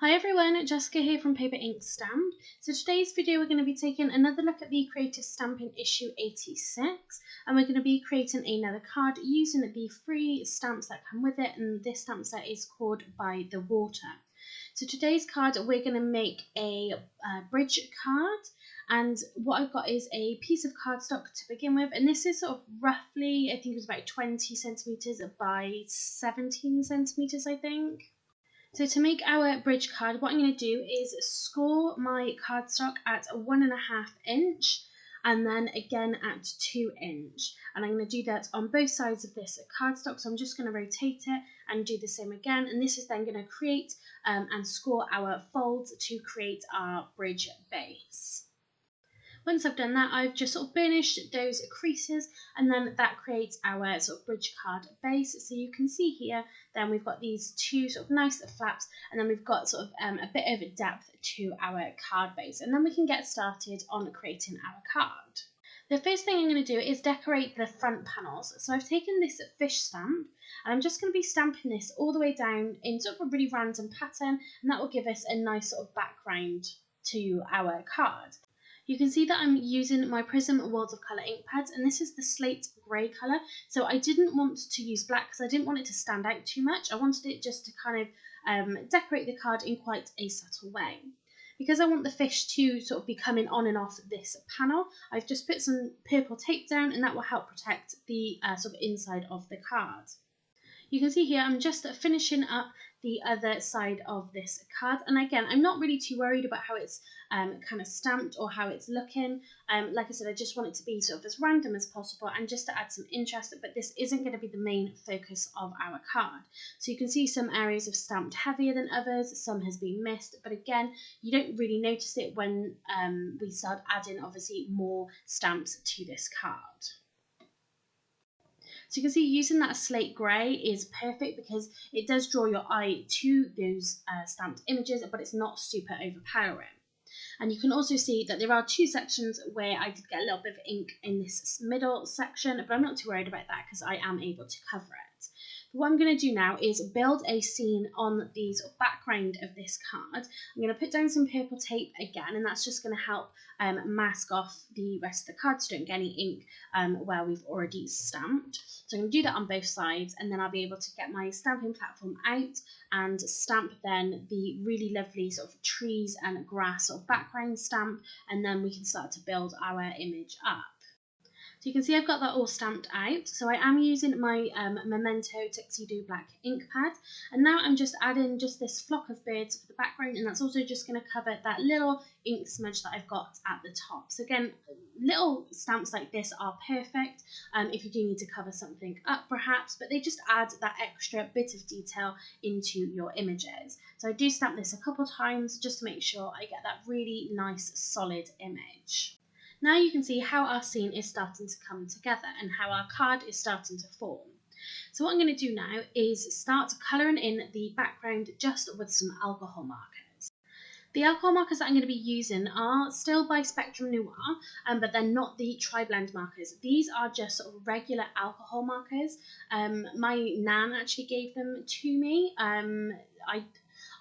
Hi everyone, Jessica here from Paper Ink Stamp. So today's video we're going to be taking another look at the Creative Stamping issue 86, and we're going to be creating another card using the free stamps that come with it, and this stamp set is called By the Water. So today's card we're going to make a bridge card, and what I've got is a piece of cardstock to begin with, and this is sort of roughly, I think it was about 20 centimetres by 17 centimetres I think. So to make our bridge card, what I'm going to do is score my cardstock at 1.5 inch and then again at 2 inch. And I'm going to do that on both sides of this cardstock. So I'm just going to rotate it and do the same again. And this is then going to create and score our folds to create our bridge base. Once I've done that, I've just sort of burnished those creases, and then that creates our sort of bridge card base. So you can see here, then we've got these two sort of nice flaps, and then we've got sort of a bit of depth to our card base. And then we can get started on creating our card. The first thing I'm going to do is decorate the front panels. So I've taken this fish stamp, and I'm just going to be stamping this all the way down in sort of a really random pattern, and that will give us a nice sort of background to our card. You can see that I'm using my Prism Worlds of Colour ink pads, and this is the slate grey colour. So I didn't want to use black because I didn't want it to stand out too much. I wanted it just to kind of decorate the card in quite a subtle way. Because I want the fish to sort of be coming on and off this panel, I've just put some purple tape down, and that will help protect the sort of inside of the card. You can see here I'm just finishing up the other side of this card, and again I'm not really too worried about how it's kind of stamped or how it's looking. Like I said, I just want it to be sort of as random as possible and just to add some interest, but this isn't going to be the main focus of our card. So you can see some areas have stamped heavier than others, some has been missed, but again you don't really notice it when we start adding obviously more stamps to this card. So you can see using that slate grey is perfect because it does draw your eye to those stamped images, but it's not super overpowering. And you can also see that there are two sections where I did get a little bit of ink in this middle section, but I'm not too worried about that because I am able to cover it. But what I'm going to do now is build a scene on the sort of background of this card. I'm going to put down some purple tape again, and that's just going to help mask off the rest of the card so you don't get any ink where we've already stamped. So I'm going to do that on both sides, and then I'll be able to get my stamping platform out and stamp then the really lovely sort of trees and grass sort of background stamp, and then we can start to build our image up. So you can see I've got that all stamped out. So I am using my Memento Tuxedo Black ink pad, and now I'm just adding just this flock of birds for the background, and that's also just going to cover that little ink smudge that I've got at the top. So again, little stamps like this are perfect if you do need to cover something up perhaps, but they just add that extra bit of detail into your images. So I do stamp this a couple times just to make sure I get that really nice solid image. Now you can see how our scene is starting to come together and how our card is starting to form. So what I'm going to do now is start colouring in the background just with some alcohol markers. The alcohol markers that I'm going to be using are still by Spectrum Noir, but they're not the tri-blend markers. These are just sort of regular alcohol markers. My nan actually gave them to me. I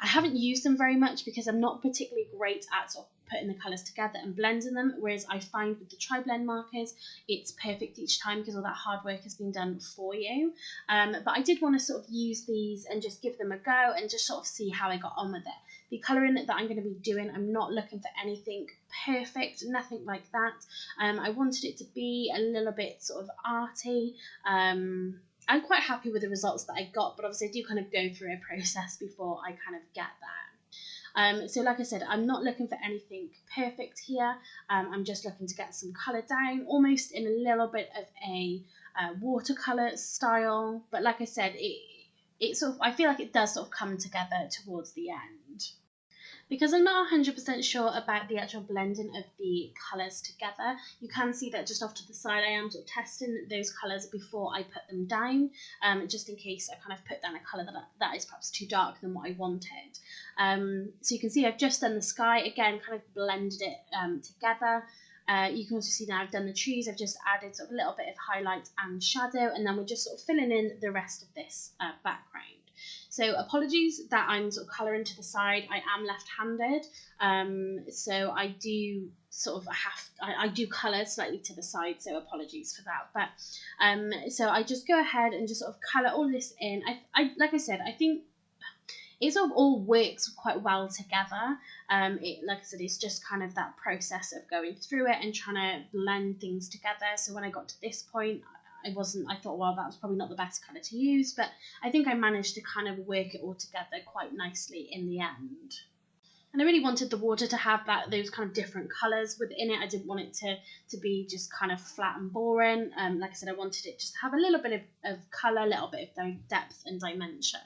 haven't used them very much because I'm not particularly great at sort of putting the colours together and blending them, whereas I find with the tri-blend markers it's perfect each time because all that hard work has been done for you. But I did want to sort of use these and just give them a go and just sort of see how I got on with it. The colouring that I'm going to be doing, I'm not looking for anything perfect, nothing like that. I wanted it to be a little bit sort of arty. I'm quite happy with the results that I got, but obviously I do kind of go through a process before I kind of get there. So like I said, I'm not looking for anything perfect here. I'm just looking to get some colour down, almost in a little bit of a watercolour style. But like I said, it sort of, I feel like it does sort of come together towards the end. Because I'm not 100% sure about the actual blending of the colours together, you can see that just off to the side I am sort of testing those colours before I put them down, just in case I kind of put down a colour that is perhaps too dark than what I wanted. So you can see I've just done the sky, again kind of blended it together. You can also see now I've done the trees, I've just added sort of a little bit of highlight and shadow, and then we're just sort of filling in the rest of this background. So apologies that I'm sort of colouring to the side. I am left-handed, so I do sort of I do colour slightly to the side, so apologies for that. But so I just go ahead and just sort of colour all this in. I like I said, I think it sort of all works quite well together. Like I said, it's just kind of that process of going through it and trying to blend things together. So when I got to this point, I thought, well, that was probably not the best colour to use, but I think I managed to kind of work it all together quite nicely in the end. And I really wanted the water to have those kind of different colours within it. I didn't want it to be just kind of flat and boring. Like I said, I wanted it just to have a little bit of colour, a little bit of depth and dimension.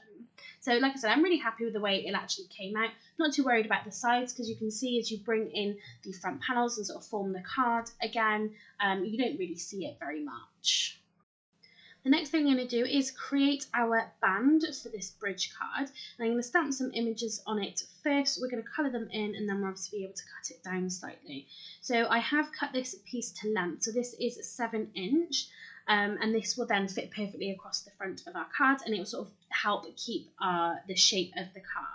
So like I said, I'm really happy with the way it actually came out. Not too worried about the sides, because you can see as you bring in the front panels and sort of form the card again, you don't really see it very much. The next thing I'm going to do is create our band for this bridge card. And I'm going to stamp some images on it first. We're going to colour them in, and then we'll obviously be able to cut it down slightly. So I have cut this piece to length. So this is 7 inch. And this will then fit perfectly across the front of our card, and it will sort of help keep the shape of the card.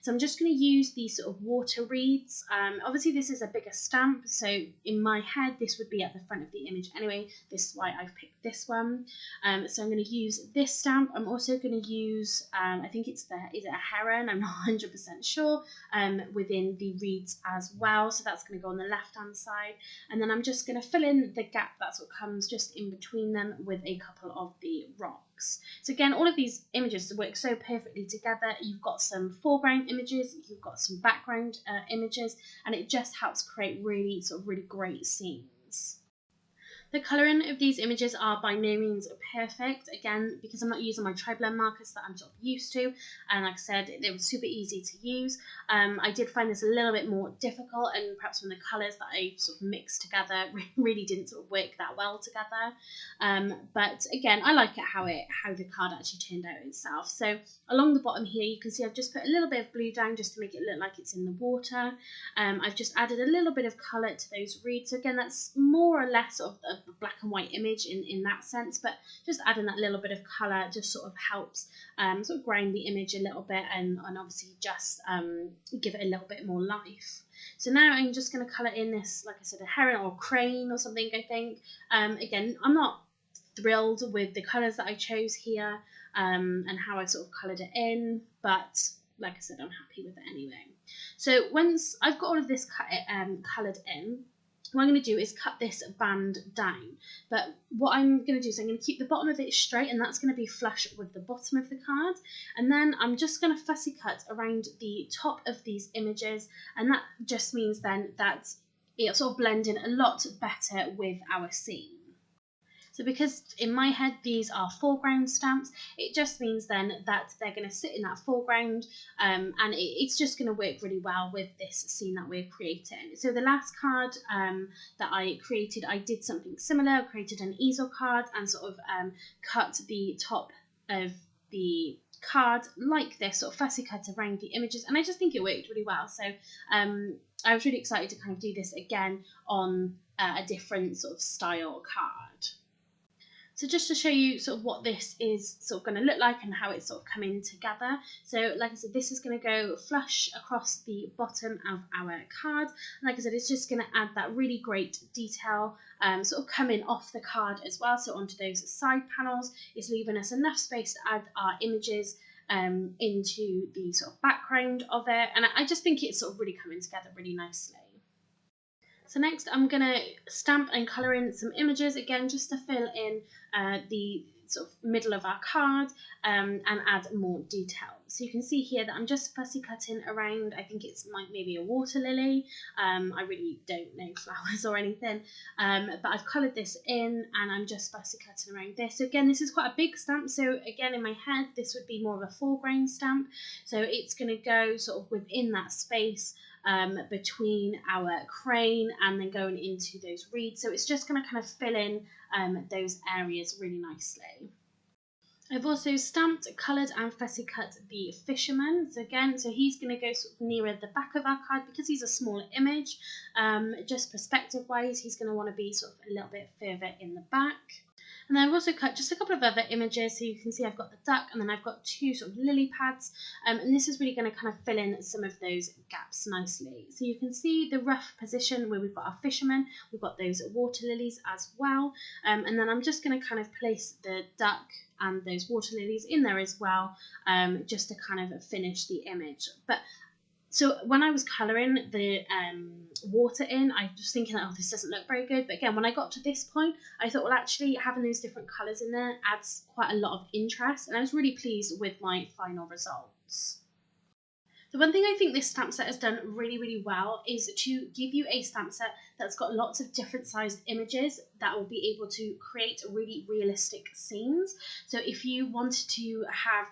So I'm just going to use these sort of water reeds. Obviously this is a bigger stamp, so in my head this would be at the front of the image anyway. This is why I've picked this one. So I'm going to use this stamp. I'm also going to use, I think is it a heron? I'm not 100% sure, within the reeds as well. So that's going to go on the left hand side. And then I'm just going to fill in the gap that's what comes just in between them with a couple of the rocks. So again, all of these images work so perfectly together. You've got some foreground images, you've got some background images, and it just helps create really great scenes. The colouring of these images are by no means perfect, again, because I'm not using my tri-blend markers that I'm sort of used to, and like I said, they were super easy to use. I did find this a little bit more difficult, and perhaps from the colours that I sort of mixed together really didn't sort of work that well together. But again, I like it how the card actually turned out itself. So along the bottom here, you can see I've just put a little bit of blue down just to make it look like it's in the water. I've just added a little bit of colour to those reeds. So again, that's more or less sort of a black and white image in that sense, but just adding that little bit of colour just sort of helps sort of ground the image a little bit, and obviously just give it a little bit more life. So now I'm just going to colour in this, like I said, a heron or crane or something, I think. Again, I'm not thrilled with the colours that I chose here and how I sort of coloured it in, but like I said, I'm happy with it anyway. So once I've got all of this coloured in, what I'm going to do is cut this band down. But what I'm going to do is I'm going to keep the bottom of it straight, and that's going to be flush with the bottom of the card. And then I'm just going to fussy cut around the top of these images, and that just means then that it'll sort of blend in a lot better with our scene. So because in my head these are foreground stamps, it just means then that they're going to sit in that foreground, and it's just going to work really well with this scene that we're creating. So the last card that I created, I did something similar. I created an easel card and sort of cut the top of the card like this, sort of fussy cut around the images, and I just think it worked really well. So I was really excited to kind of do this again on a different sort of style card. So just to show you sort of what this is sort of going to look like and how it's sort of coming together. So like I said, this is going to go flush across the bottom of our card. And like I said, it's just going to add that really great detail sort of coming off the card as well. So onto those side panels, it's leaving us enough space to add our images into the sort of background of it. And I just think it's sort of really coming together really nicely. So next I'm going to stamp and colour in some images, again just to fill in the sort of middle of our card and add more detail. So you can see here that I'm just fussy cutting around, I think it's maybe a water lily. I really don't know flowers or anything, but I've coloured this in and I'm just fussy cutting around this. So again, this is quite a big stamp, so again in my head this would be more of a foreground stamp, so it's going to go sort of within that space between our crane and then going into those reeds. So it's just going to kind of fill in those areas really nicely. I've also stamped, coloured and fussy cut the fisherman. So again, so he's going to go sort of nearer the back of our card because he's a smaller image. Just perspective wise, he's going to want to be sort of a little bit further in the back. And then I've also cut just a couple of other images, so you can see I've got the duck and then I've got two sort of lily pads, and this is really going to kind of fill in some of those gaps nicely. So you can see the rough position where we've got our fishermen, we've got those water lilies as well, and then I'm just going to kind of place the duck and those water lilies in there as well, just to kind of finish the image. But so when I was colouring the water in, I was thinking, oh, this doesn't look very good. But again, when I got to this point, I thought, well, actually having those different colours in there adds quite a lot of interest. And I was really pleased with my final results. The one thing I think this stamp set has done really, really well is to give you a stamp set that's got lots of different sized images that will be able to create really realistic scenes. So if you wanted to have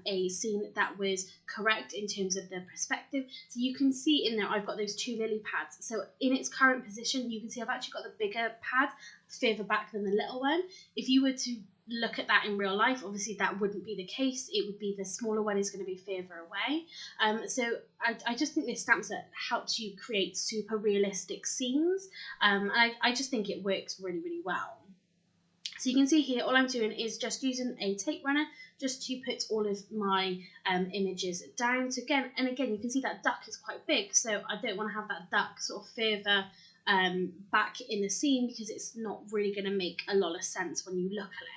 a scene that was correct in terms of the perspective, so you can see in there I've got those two lily pads. So in its current position, you can see I've actually got the bigger pad further back than the little one. If you were to look at that in real life, obviously that wouldn't be the case. It would be the smaller one is going to be further away. So I just think this stamp set helps you create super realistic scenes. I just think it works really, really well. So you can see here, all I'm doing is just using a tape runner just to put all of my images down. So again, you can see that duck is quite big, so I don't want to have that duck sort of further back in the scene because it's not really going to make a lot of sense when you look at it.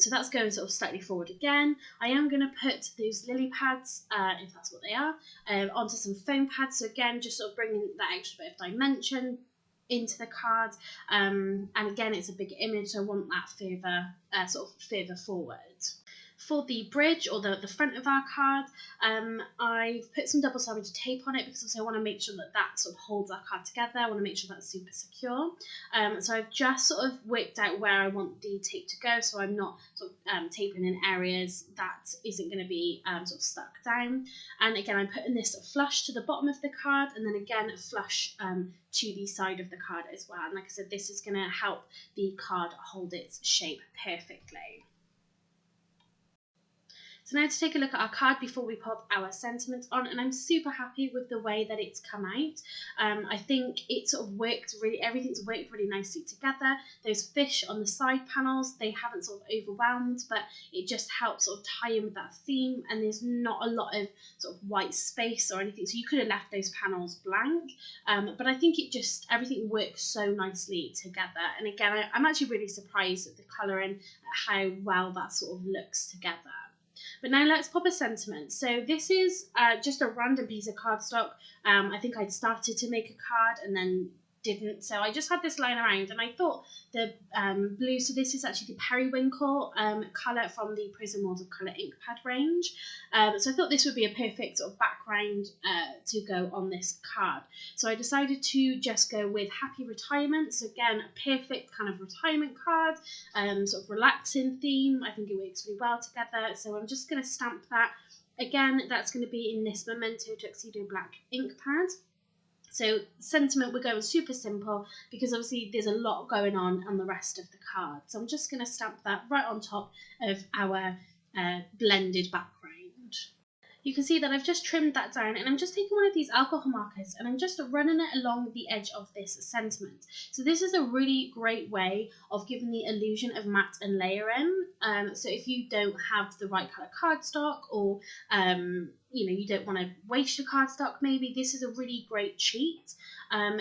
So that's going sort of slightly forward again. I am going to put those lily pads, if that's what they are, onto some foam pads. So again, just sort of bringing that extra bit of dimension into the card. And again, it's a big image, so I want that further, sort of further forward. For the bridge or the front of our card, I've put some double-sided tape on it because also I want to make sure that that sort of holds our card together. I want to make sure that's super secure. So I've just sort of worked out where I want the tape to go, so I'm not sort of taping in areas that isn't going to be sort of stuck down. And again, I'm putting this flush to the bottom of the card, and then again flush to the side of the card as well. And like I said, this is going to help the card hold its shape perfectly. So now to take a look at our card before we pop our sentiments on, and I'm super happy with the way that it's come out. I think it sort of worked really, everything's worked really nicely together. Those fish on the side panels, they haven't sort of overwhelmed, but it just helps sort of tie in with that theme, and there's not a lot of sort of white space or anything, so you could have left those panels blank, but I think it just, everything works so nicely together. And again, I'm actually really surprised at the colouring, at how well that sort of looks together. But now let's pop a sentiment. So this is just a random piece of cardstock. I think I'd started to make a card and then didn't, so I just had this lying around, and I thought the blue, so this is actually the Periwinkle colour from the Prism Watercolour ink pad range, so I thought this would be a perfect sort of background to go on this card. So I decided to just go with Happy Retirement. So again, a perfect kind of retirement card, sort of relaxing theme. I think it works really well together, so I'm just going to stamp that. Again, that's going to be in this Memento Tuxedo Black ink pad. So sentiment, we're going super simple because obviously there's a lot going on the rest of the card. So I'm just going to stamp that right on top of our blended background. You can see that I've just trimmed that down, and I'm just taking one of these alcohol markers and I'm just running it along the edge of this sentiment. So this is a really great way of giving the illusion of matte and layering. So if you don't have the right colour cardstock, or you know, you don't want to waste your cardstock, maybe this is a really great cheat.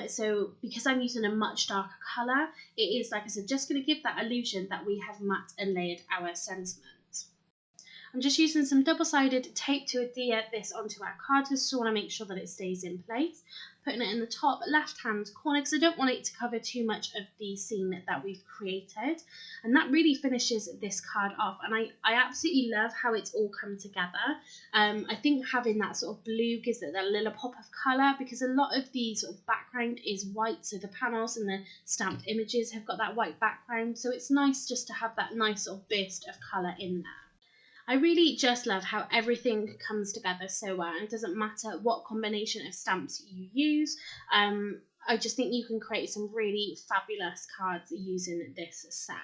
So because I'm using a much darker colour, it is, like I said, just going to give that illusion that we have matte and layered our sentiment. I'm just using some double-sided tape to adhere this onto our card, just to want to make sure that it stays in place. Putting it in the top left-hand corner because I don't want it to cover too much of the scene that we've created. And that really finishes this card off, and I absolutely love how it's all come together. I think having that sort of blue gives it that little pop of colour, because a lot of the sort of background is white, so the panels and the stamped images have got that white background, so it's nice just to have that nice sort of burst of colour in there. I really just love how everything comes together so well, and it doesn't matter what combination of stamps you use. I just think you can create some really fabulous cards using this set.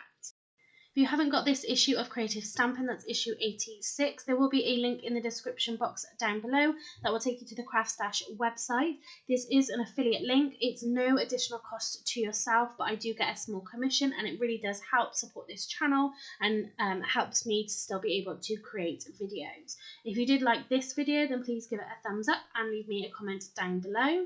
If you haven't got this issue of Creative Stampin', that's issue 86, there will be a link in the description box down below that will take you to the CraftStash website. This is an affiliate link. It's no additional cost to yourself, but I do get a small commission, and it really does help support this channel and helps me to still be able to create videos. If you did like this video, then please give it a thumbs up and leave me a comment down below.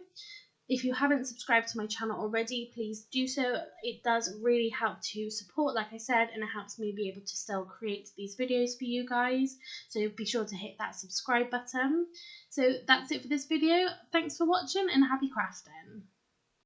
If you haven't subscribed to my channel already, please do so. It does really help to support, like I said, and it helps me be able to still create these videos for you guys. So be sure to hit that subscribe button. So that's it for this video. Thanks for watching and happy crafting.